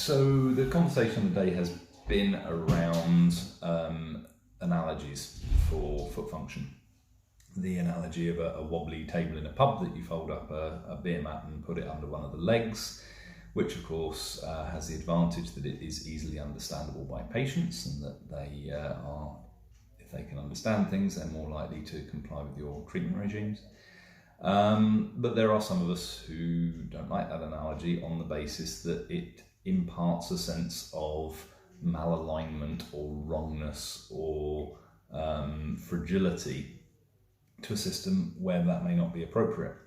So the conversation of the day has been around analogies for foot function. The analogy of a wobbly table in a pub that you fold up a beer mat and put it under one of the legs, which of course has the advantage that it is easily understandable by patients, and that they are, if they can understand things, they're more likely to comply with your treatment regimes. But there are some of us who don't like that analogy on the basis that it imparts a sense of malalignment or wrongness or fragility to a system where that may not be appropriate.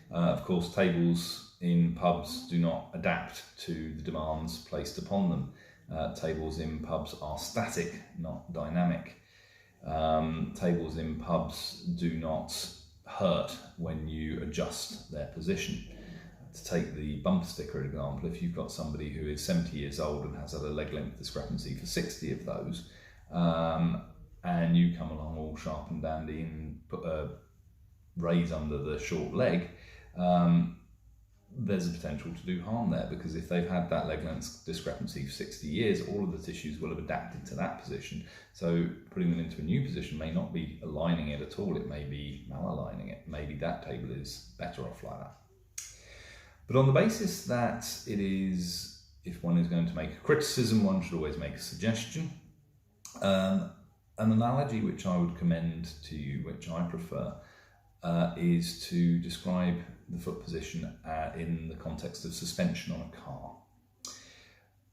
Of course, tables in pubs do not adapt to the demands placed upon them. Tables in pubs are static, not dynamic. Tables in pubs do not hurt when you adjust their position. To take the bumper sticker example, if you've got somebody who is 70 years old and has had a leg length discrepancy for 60 of those, and you come along all sharp and dandy and put a raise under the short leg, there's a potential to do harm there, because if they've had that leg length discrepancy for 60 years, all of the tissues will have adapted to that position. So putting them into a new position may not be aligning it at all, it may be malaligning it. Maybe that table is better off like that. But on the basis that it is, if one is going to make a criticism, one should always make a suggestion. An analogy which I would commend to you, which I prefer, is to describe the foot position in the context of suspension on a car.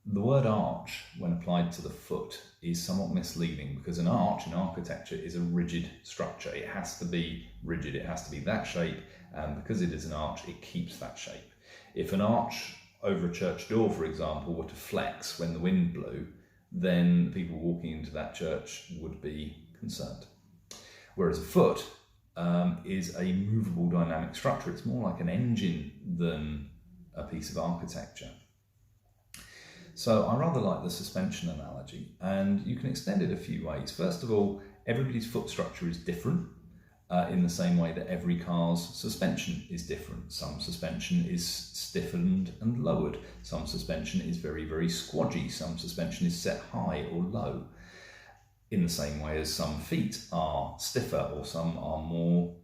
The word arch, when applied to the foot, is somewhat misleading, because an arch in architecture is a rigid structure. It has to be rigid, it has to be that shape, and because it is an arch, it keeps that shape. If an arch over a church door, for example, were to flex when the wind blew, then the people walking into that church would be concerned. Whereas a foot is a movable dynamic structure. It's more like an engine than a piece of architecture. So I rather like the suspension analogy, and you can extend it a few ways. First of all, everybody's foot structure is different, in the same way that every car's suspension is different. Some suspension is stiffened and lowered. Some suspension is very, very squodgy. Some suspension is set high or low. In the same way as some feet are stiffer, or some are more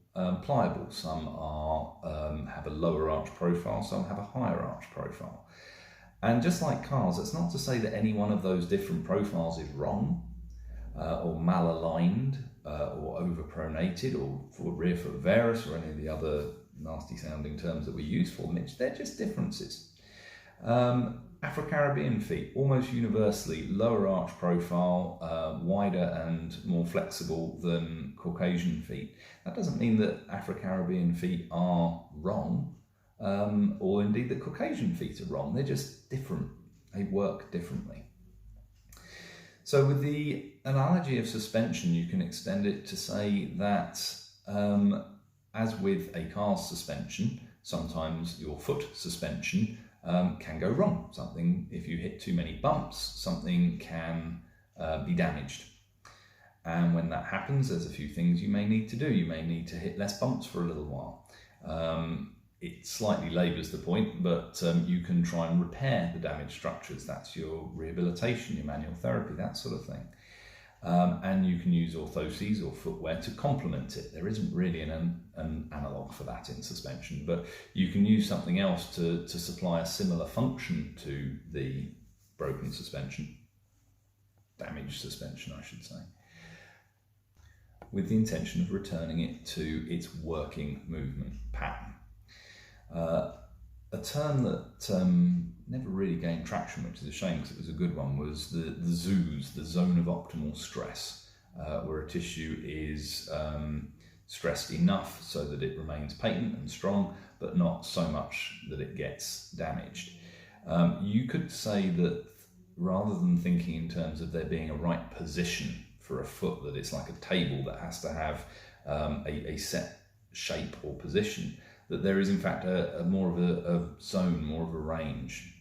pliable. Some are have a lower arch profile, some have a higher arch profile. And just like cars, it's not to say that any one of those different profiles is wrong, or malaligned, or overpronated, or for rear foot varus, or any of the other nasty sounding terms that we use for them. They're just differences. Afro-Caribbean feet, almost universally lower arch profile, wider and more flexible than Caucasian feet. That doesn't mean that Afro-Caribbean feet are wrong, or indeed that Caucasian feet are wrong. They're just different. They work differently. So with the analogy of suspension, you can extend it to say that, as with a car's suspension, sometimes your foot suspension can go wrong. Something, if you hit too many bumps, something can be damaged. And when that happens, there's a few things you may need to do. You may need to hit less bumps for a little while. It slightly labours the point, but you can try and repair the damaged structures. That's your rehabilitation, your manual therapy, that sort of thing. And you can use orthoses or footwear to complement it. There isn't really an analogue for that in suspension, but you can use something else to supply a similar function to the broken suspension, damaged suspension, I should say, with the intention of returning it to its working movement pattern. A term that never really gained traction, which is a shame because it was a good one, was the ZOOS, the zone of optimal stress, where a tissue is stressed enough so that it remains patent and strong, but not so much that it gets damaged. You could say that rather than thinking in terms of there being a right position for a foot, that it's like a table that has to have a set shape or position, that there is in fact a more of a zone, more of a range.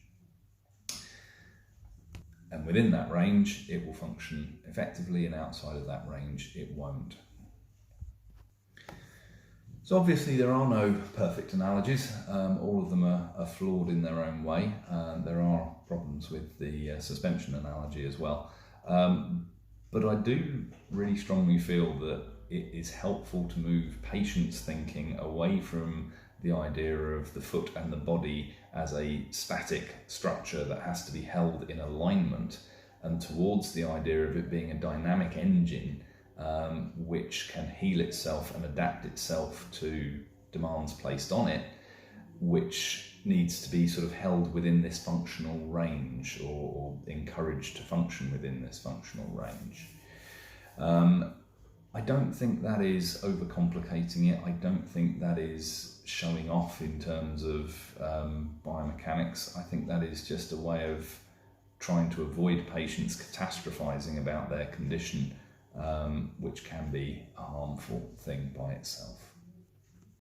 And within that range, it will function effectively, and outside of that range, it won't. So obviously there are no perfect analogies. All of them are flawed in their own way. There are problems with the suspension analogy as well. But I do really strongly feel that it is helpful to move patients' thinking away from the idea of the foot and the body as a static structure that has to be held in alignment, and towards the idea of it being a dynamic engine which can heal itself and adapt itself to demands placed on it, which needs to be sort of held within this functional range, or encouraged to function within this functional range. I don't think that is overcomplicating it. I don't think that is showing off in terms of biomechanics. I think that is just a way of trying to avoid patients catastrophizing about their condition, which can be a harmful thing by itself.